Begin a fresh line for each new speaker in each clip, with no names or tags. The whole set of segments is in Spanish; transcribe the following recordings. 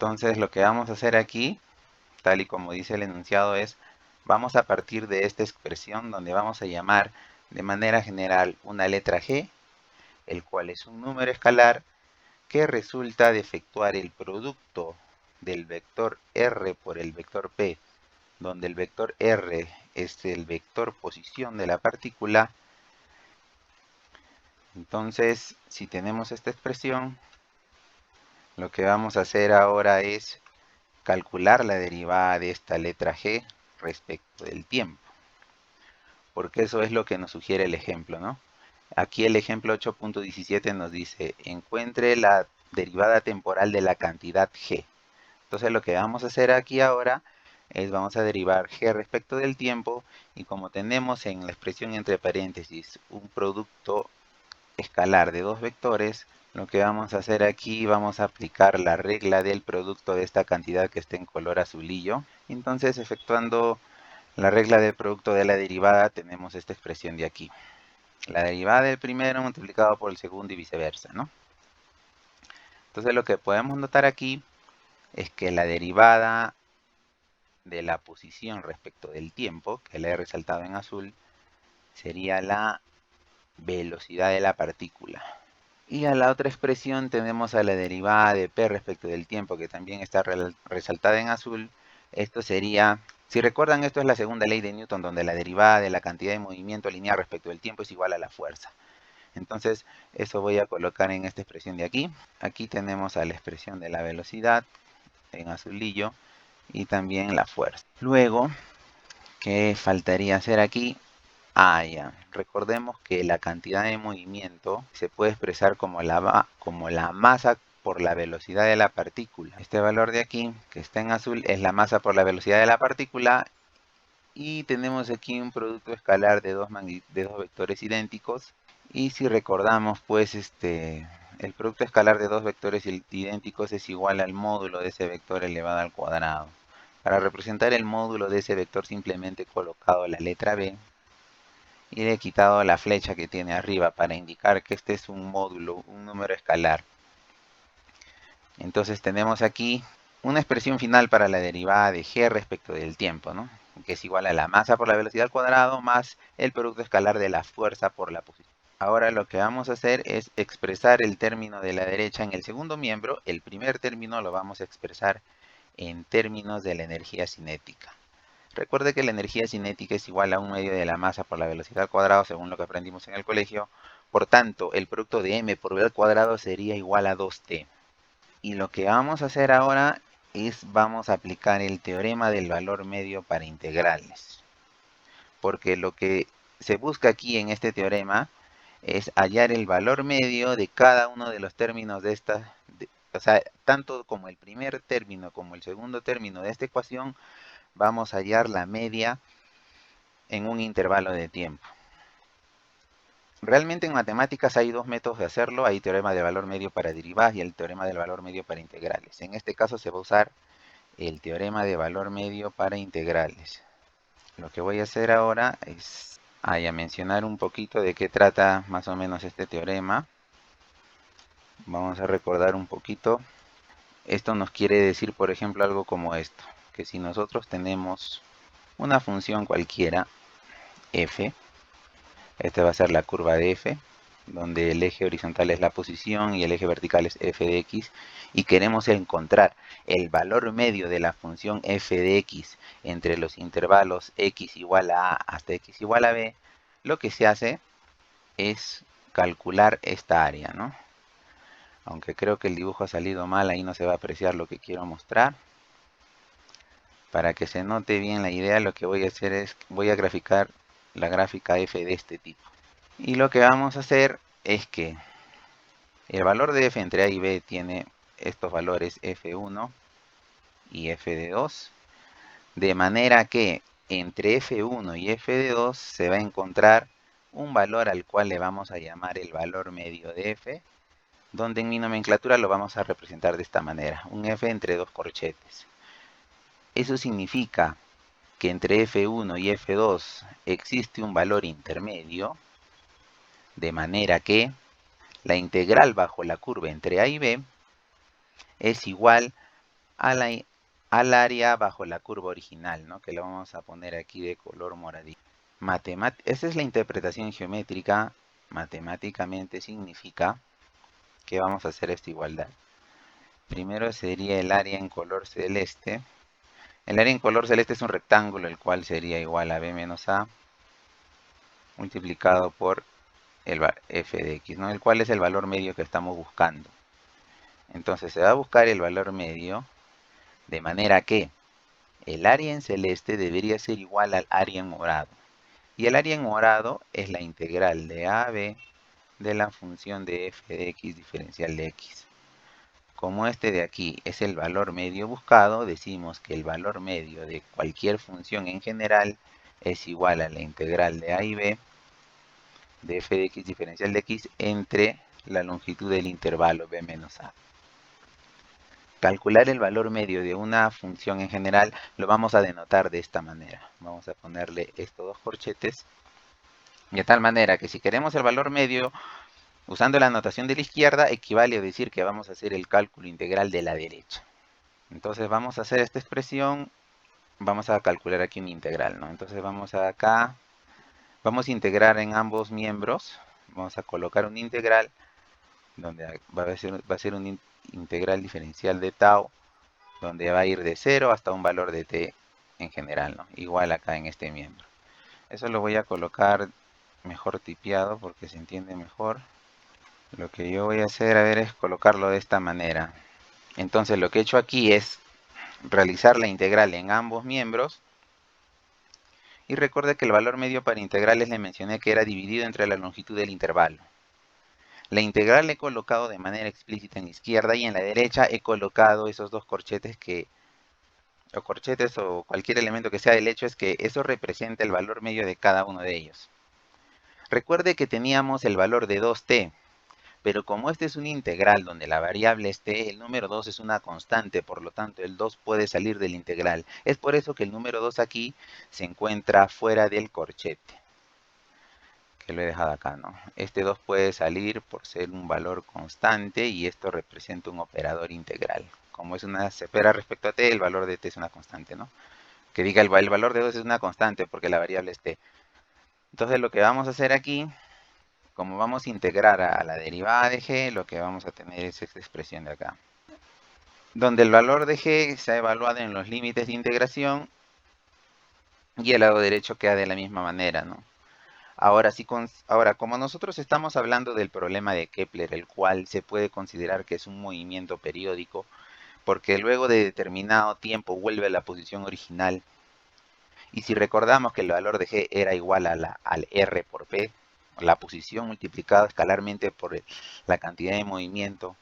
Entonces lo que vamos a hacer aquí, tal y como dice el enunciado, es vamos a partir de esta expresión donde vamos a llamar de manera general una letra G, el cual es un número escalar que resulta de efectuar el producto del vector R por el vector P, donde el vector R es el vector posición de la partícula. Entonces, si tenemos esta expresión, lo que vamos a hacer ahora es calcular la derivada de esta letra G respecto del tiempo, porque eso es lo que nos sugiere el ejemplo, ¿no? Aquí el ejemplo 8.17 nos dice, encuentre la derivada temporal de la cantidad G. Entonces lo que vamos a hacer aquí ahora es vamos a derivar G respecto del tiempo, y como tenemos en la expresión entre paréntesis un producto escalar de dos vectores, lo que vamos a hacer aquí, vamos a aplicar la regla del producto de esta cantidad que está en color azulillo. Entonces, efectuando la regla del producto de la derivada, tenemos esta expresión de aquí. La derivada del primero multiplicado por el segundo y viceversa, ¿no? Entonces, lo que podemos notar aquí es que la derivada de la posición respecto del tiempo, que la he resaltado en azul, sería la velocidad de la partícula. Y a la otra expresión tenemos a la derivada de P respecto del tiempo, que también está resaltada en azul. Esto sería, si recuerdan, esto es la segunda ley de Newton, donde la derivada de la cantidad de movimiento lineal respecto del tiempo es igual a la fuerza. Entonces, eso voy a colocar en esta expresión de aquí. Aquí tenemos a la expresión de la velocidad en azulillo y también la fuerza. Luego, ¿qué faltaría hacer aquí? Ya. Recordemos que la cantidad de movimiento se puede expresar como la masa por la velocidad de la partícula. Este valor de aquí, que está en azul, es la masa por la velocidad de la partícula. Y tenemos aquí un producto escalar de dos vectores idénticos. Y si recordamos, pues el producto escalar de dos vectores idénticos es igual al módulo de ese vector elevado al cuadrado. Para representar el módulo de ese vector simplemente he colocado la letra B y le he quitado la flecha que tiene arriba para indicar que este es un módulo, un número escalar. Entonces tenemos aquí una expresión final para la derivada de G respecto del tiempo, ¿no? Que es igual a la masa por la velocidad al cuadrado más el producto escalar de la fuerza por la posición. Ahora lo que vamos a hacer es expresar el término de la derecha en el segundo miembro. El primer término lo vamos a expresar en términos de la energía cinética. Recuerde que la energía cinética es igual a 1/2 de la masa por la velocidad al cuadrado, según lo que aprendimos en el colegio. Por tanto, el producto de m por v al cuadrado sería igual a 2t. Y lo que vamos a hacer ahora es vamos a aplicar el teorema del valor medio para integrales. Porque lo que se busca aquí en este teorema es hallar el valor medio de cada uno de los términos de esta, o sea, tanto como el primer término como el segundo término de esta ecuación, vamos a hallar la media en un intervalo de tiempo. Realmente en matemáticas hay dos métodos de hacerlo. Hay teorema de valor medio para derivadas y el teorema del valor medio para integrales. En este caso se va a usar el teorema de valor medio para integrales. Lo que voy a hacer ahora es a mencionar un poquito de qué trata más o menos este teorema. Vamos a recordar un poquito. Esto nos quiere decir, por ejemplo, algo como esto. Que si nosotros tenemos una función cualquiera, f, esta va a ser la curva de f, donde el eje horizontal es la posición y el eje vertical es f de x, y queremos encontrar el valor medio de la función f de x entre los intervalos x igual a hasta x igual a b, lo que se hace es calcular esta área, ¿no? Aunque creo que el dibujo ha salido mal, ahí no se va a apreciar lo que quiero mostrar. Para que se note bien la idea, lo que voy a hacer es, voy a graficar la gráfica f de este tipo. Y lo que vamos a hacer es que el valor de f entre a y b tiene estos valores f1 y f de 2. De manera que entre f1 y f de 2 se va a encontrar un valor al cual le vamos a llamar el valor medio de f, donde en mi nomenclatura lo vamos a representar de esta manera, un f entre dos corchetes. Eso significa que entre f1 y f2 existe un valor intermedio, de manera que la integral bajo la curva entre a y b es igual a al área bajo la curva original, ¿no? Que lo vamos a poner aquí de color moradito. Esa es la interpretación geométrica. Matemáticamente significa que vamos a hacer esta igualdad. Primero sería el área en color celeste. El área en color celeste es un rectángulo, el cual sería igual a b menos a multiplicado por el f de x, ¿no? El cual es el valor medio que estamos buscando. Entonces se va a buscar el valor medio de manera que el área en celeste debería ser igual al área en morado. Y el área en morado es la integral de a a b de la función de f de x diferencial de x. Como este de aquí es el valor medio buscado, decimos que el valor medio de cualquier función en general es igual a la integral de a y b de f de x diferencial de x entre la longitud del intervalo b menos a. Calcular el valor medio de una función en general lo vamos a denotar de esta manera. Vamos a ponerle estos dos corchetes. De tal manera que si queremos el valor medio, usando la notación de la izquierda, equivale a decir que vamos a hacer el cálculo integral de la derecha. Entonces vamos a hacer esta expresión, vamos a calcular aquí una integral, ¿no? Entonces vamos a acá, vamos a integrar en ambos miembros, vamos a colocar una integral, donde va a ser una integral diferencial de tau, donde va a ir de 0 hasta un valor de t en general, ¿no? Igual acá en este miembro. Eso lo voy a colocar mejor tipeado porque se entiende mejor. Lo que yo voy a hacer, a ver, es colocarlo de esta manera. Entonces lo que he hecho aquí es realizar la integral en ambos miembros. Y recuerde que el valor medio para integrales le mencioné que era dividido entre la longitud del intervalo. La integral la he colocado de manera explícita en la izquierda y en la derecha he colocado esos dos corchetes o corchetes o cualquier elemento que sea. El hecho es que eso representa el valor medio de cada uno de ellos. Recuerde que teníamos el valor de 2t. Pero como este es un integral donde la variable es t, el número 2 es una constante, por lo tanto el 2 puede salir del integral. Es por eso que el número 2 aquí se encuentra fuera del corchete, que lo he dejado acá, ¿no? Este 2 puede salir por ser un valor constante y esto representa un operador integral. Como se espera respecto a t, el valor de t es una constante, ¿no? Que diga el valor de 2 es una constante porque la variable es t. Entonces lo que vamos a hacer aquí, como vamos a integrar a la derivada de g, lo que vamos a tener es esta expresión de acá, donde el valor de g se ha evaluado en los límites de integración y el lado derecho queda de la misma manera, ¿no? Ahora, como nosotros estamos hablando del problema de Kepler, el cual se puede considerar que es un movimiento periódico, porque luego de determinado tiempo vuelve a la posición original, y si recordamos que el valor de g era igual a al r por p, la posición multiplicada escalarmente por la cantidad de movimiento,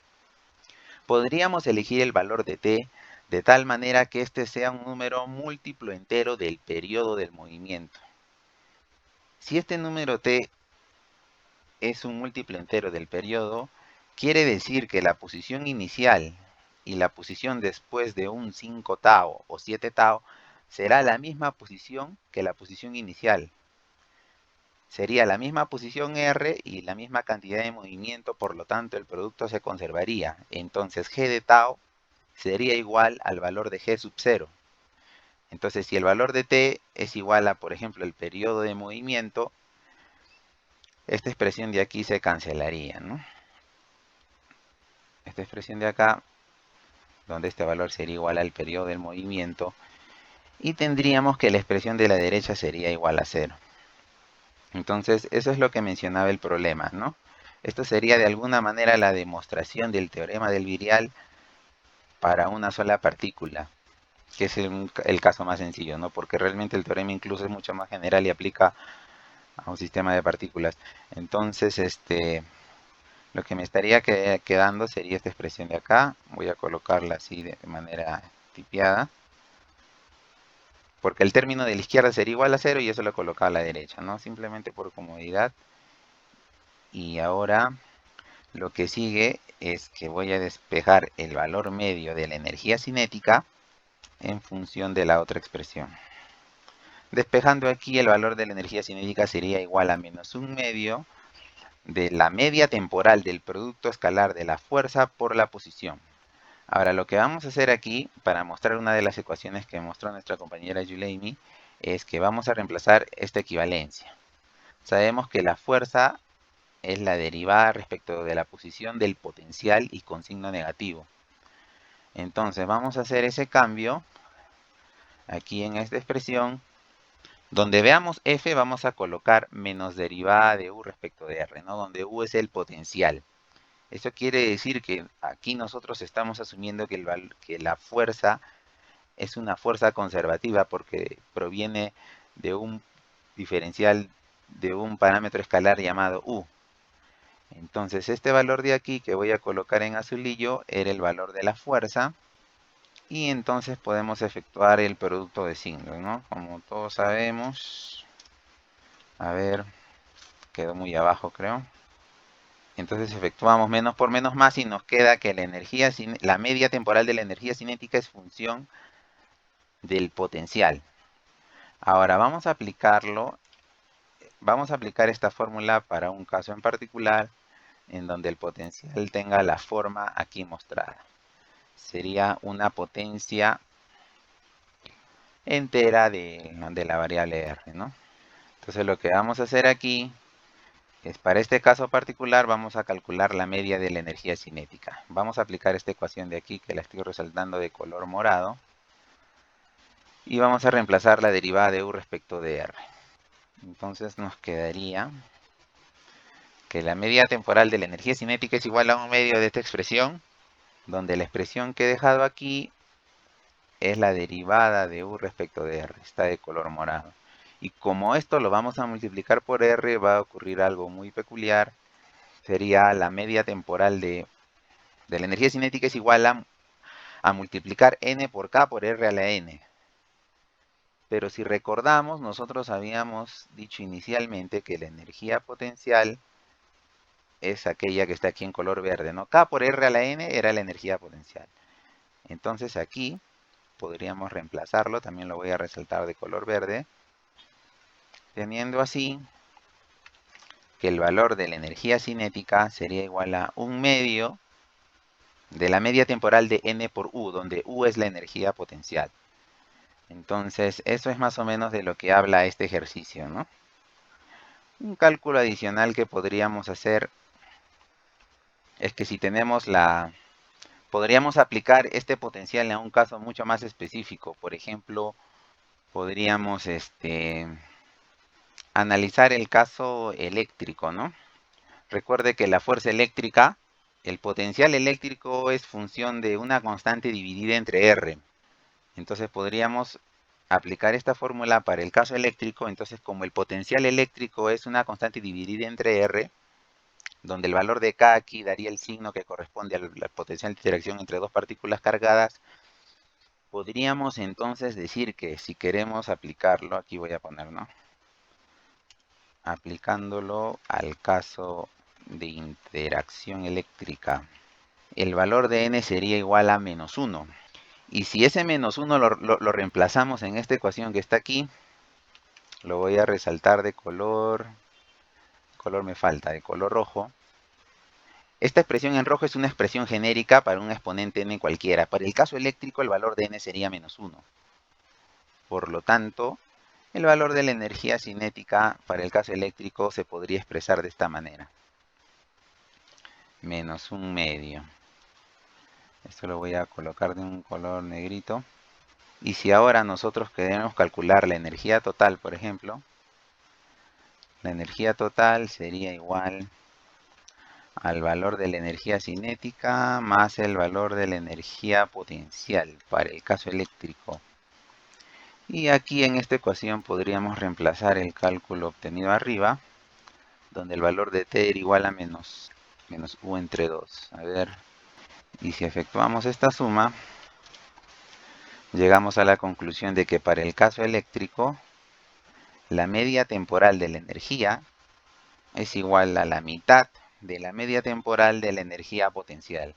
podríamos elegir el valor de t de tal manera que este sea un número múltiplo entero del periodo del movimiento. Si este número t es un múltiplo entero del periodo, quiere decir que la posición inicial y la posición después de un 5 tau o 7 tau será la misma posición que la posición inicial. Sería la misma posición R y la misma cantidad de movimiento, por lo tanto el producto se conservaría. Entonces G de tau sería igual al valor de G sub 0. Entonces si el valor de t es igual a, por ejemplo, el periodo de movimiento, esta expresión de aquí se cancelaría, ¿no? Esta expresión de acá, donde este valor sería igual al periodo del movimiento, y tendríamos que la expresión de la derecha sería igual a 0. Entonces, eso es lo que mencionaba el problema, ¿no? Esto sería de alguna manera la demostración del teorema del virial para una sola partícula, que es el caso más sencillo, ¿no? Porque realmente el teorema incluso es mucho más general y aplica a un sistema de partículas. Entonces, lo que me estaría quedando sería esta expresión de acá. Voy a colocarla así de manera tipiada, porque el término de la izquierda sería igual a 0 y eso lo colocaba a la derecha, ¿no? Simplemente por comodidad. Y ahora lo que sigue es que voy a despejar el valor medio de la energía cinética en función de la otra expresión. Despejando aquí, el valor de la energía cinética sería igual a menos un medio de la media temporal del producto escalar de la fuerza por la posición. Ahora, lo que vamos a hacer aquí, para mostrar una de las ecuaciones que mostró nuestra compañera Yuleimi, es que vamos a reemplazar esta equivalencia. Sabemos que la fuerza es la derivada respecto de la posición del potencial y con signo negativo. Entonces, vamos a hacer ese cambio aquí en esta expresión. Donde veamos F, vamos a colocar menos derivada de U respecto de R, ¿no? Donde U es el potencial. Eso quiere decir que aquí nosotros estamos asumiendo que la fuerza es una fuerza conservativa porque proviene de un diferencial de un parámetro escalar llamado U. Entonces este valor de aquí que voy a colocar en azulillo era el valor de la fuerza. Y entonces podemos efectuar el producto de signos, ¿no? Como todos sabemos. A ver, quedó muy abajo creo. Entonces efectuamos menos por menos más y nos queda que la media temporal de la energía cinética es función del potencial. Ahora vamos a aplicarlo, vamos a aplicar esta fórmula para un caso en particular en donde el potencial tenga la forma aquí mostrada. Sería una potencia entera de la variable R, ¿no? Entonces lo que vamos a hacer aquí es, para este caso particular, vamos a calcular la media de la energía cinética. Vamos a aplicar esta ecuación de aquí que la estoy resaltando de color morado. Y vamos a reemplazar la derivada de U respecto de R. Entonces nos quedaría que la media temporal de la energía cinética es igual a un medio de esta expresión, donde la expresión que he dejado aquí es la derivada de U respecto de R, está de color morado. Y como esto lo vamos a multiplicar por R, va a ocurrir algo muy peculiar. Sería la media temporal de la energía cinética es igual a multiplicar N por K por R a la N. Pero si recordamos, nosotros habíamos dicho inicialmente que la energía potencial es aquella que está aquí en color verde, ¿no? K por R a la N era la energía potencial. Entonces aquí podríamos reemplazarlo, también lo voy a resaltar de color verde, teniendo así que el valor de la energía cinética sería igual a un medio de la media temporal de N por U, donde U es la energía potencial. Entonces, eso es más o menos de lo que habla este ejercicio, ¿no? Un cálculo adicional que podríamos hacer es que si tenemos podríamos aplicar este potencial a un caso mucho más específico. Por ejemplo, podríamos analizar el caso eléctrico, ¿no? Recuerde que la fuerza eléctrica, el potencial eléctrico es función de una constante dividida entre R. Entonces podríamos aplicar esta fórmula para el caso eléctrico. Entonces, como el potencial eléctrico es una constante dividida entre R, donde el valor de K aquí daría el signo que corresponde al potencial de interacción entre dos partículas cargadas, podríamos entonces decir que si queremos aplicarlo, aquí voy a poner, ¿no? Aplicándolo al caso de interacción eléctrica, el valor de N sería igual a menos 1. Y si ese menos 1 lo reemplazamos en esta ecuación que está aquí, lo voy a resaltar de color me falta, de color rojo. Esta expresión en rojo es una expresión genérica para un exponente n cualquiera. Para el caso eléctrico, el valor de n sería menos 1. Por lo tanto, el valor de la energía cinética para el caso eléctrico se podría expresar de esta manera. Menos un medio. Esto lo voy a colocar de un color negrito. Y si ahora nosotros queremos calcular la energía total, por ejemplo, la energía total sería igual al valor de la energía cinética más el valor de la energía potencial para el caso eléctrico. Y aquí en esta ecuación podríamos reemplazar el cálculo obtenido arriba, donde el valor de t era igual a menos u entre 2. A ver, y si efectuamos esta suma, llegamos a la conclusión de que para el caso eléctrico, la media temporal de la energía es igual a la mitad de la media temporal de la energía potencial,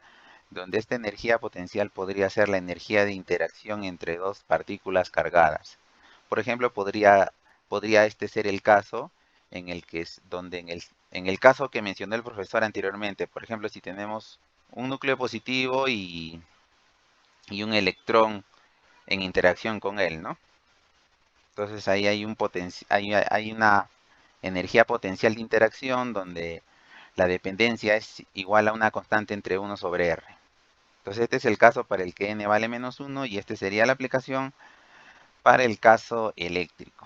donde esta energía potencial podría ser la energía de interacción entre dos partículas cargadas. Por ejemplo, podría este ser el caso en el que es donde en el caso que mencionó el profesor anteriormente, por ejemplo, si tenemos un núcleo positivo y y un electrón en interacción con él, ¿no? Entonces ahí hay una energía potencial de interacción donde la dependencia es igual a una constante entre 1 sobre R. Entonces este es el caso para el que n vale -1 y este sería la aplicación para el caso eléctrico.